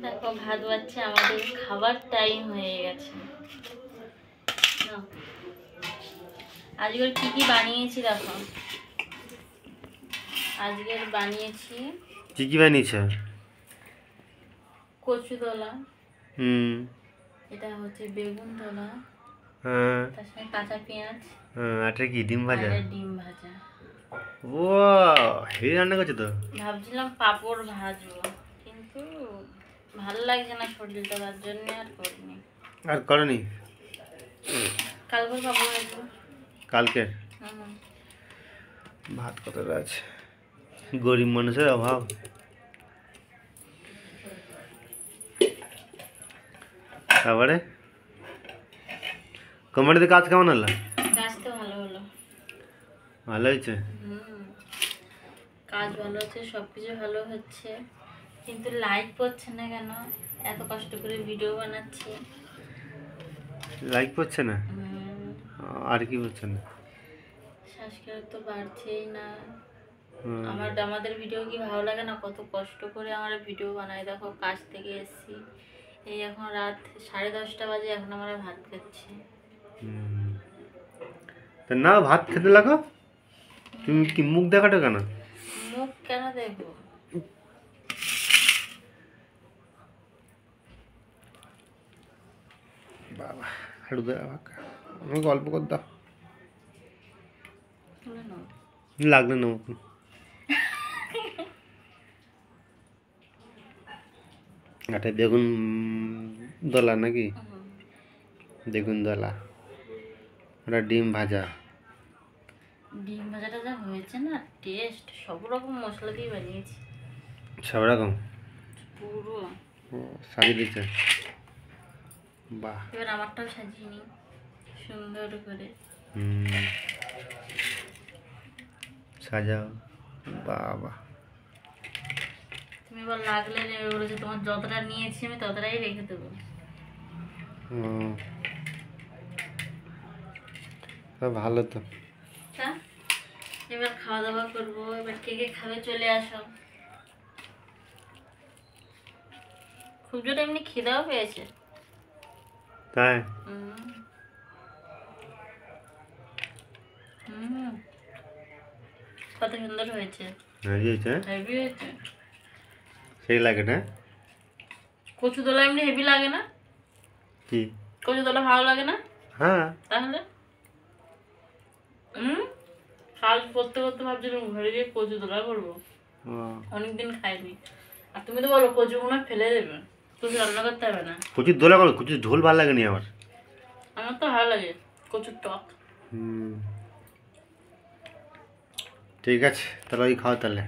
দেখো ভাত বাচ্চা, আমাদের খাবার টাইম হয়ে গেছে। আজকের কি কি বানিয়েছি দেখো। আজকের বানিয়েছি কি বানিয়েছ? কচু দলা, এটা হচ্ছে বেগুন দলা, তার সঙ্গে কাঁচা পেঁয়াজ, এটা কি ডিম ভাজা? ডিম ভাজা। ও হেভি রান্না করছো তো। ভাবছিলাম পাঁপড় ভাজবো, কিন্তু ভালো লাগছে না শরীরটা, তার জন্য আর করিনি। আর করনি? কালকে পাঁপড় ভাজবো। কালকে ভাত কত আছে, গরিব মানুষের অভাব। তারপরে কোম্পানিতে কাজ কেমন হলো? কাজ তো ভালো হলো। ভালো হয়েছে? কাজ ভালো হচ্ছে, সবকিছু ভালো হচ্ছে, কিন্তু লাইক পড়ছে না কেন? এত কষ্ট করে ভিডিও বানাচ্ছি, লাইক পড়ছে না। আর কি পড়ছে না? সাবস্ক্রাইব তো বাড়ছেই না। আমাদের ভিডিও কি ভালো লাগে না? কত কষ্ট করে আমরা ভিডিও বানাই। দেখো কাজ থেকে এসেছি, এই এখন রাত 10:30 বাজে, এখন আমরা ভাত খাচ্ছি। তা না ভাত খেতে লাগো, তুমি কি মুখ দেখাটো কেন? মুখ কেন দেখবো? বাবা হাড়ু দেওয়া আমি গল্প কর দাও, লাগলে না মতন। এটা বেগুন দলা নাকি? বেগুন দলা, ওটা ডিম ভাজা। ডিম ভাজাটা যা হয়েছে না, টেস্ট! সব রকম মশলা দিয়ে বানিয়েছি, সব রকম পুরো সাজিয়ে দিচ্ছে। বাহ, এবার আমারটাও সাজিয়ে নি সুন্দর করে। সাজাও। বাবা তুমি এবার লাগলে নেবে বলেছো, তোমার যতটা নিয়েছি আমি ততটাই রেখে দেবো। ভালো তো। এবার খাওয়া দাওয়া করবো। এবার কে কে খাবে চলে আসো। খুব জোরে এমনি খিদাও পেয়েছে, তাই? কত সুন্দর হয়েছে, হেভি হয়েছে। সেই লাগে না? কচু দলা এমনি হেভি লাগে না? কি কচু দলা ভালো লাগে না? হ্যাঁ। তাহলে কাজ করতে করতে ভাবছিলাম ঘরে গিয়ে কচু দলা করবো, অনেকদিন খাইনি। আর তুমি তো বলো কচু গুলো ফেলে দেবে, কচু রান্না করতে হবে না। কচুর দোলা করো, কচুর ঝোল ভালো লাগেনি আমার। আমার তো ভালো লাগে কচুর টক। ঠিক আছে, তাহলে ওই খাও তাহলে।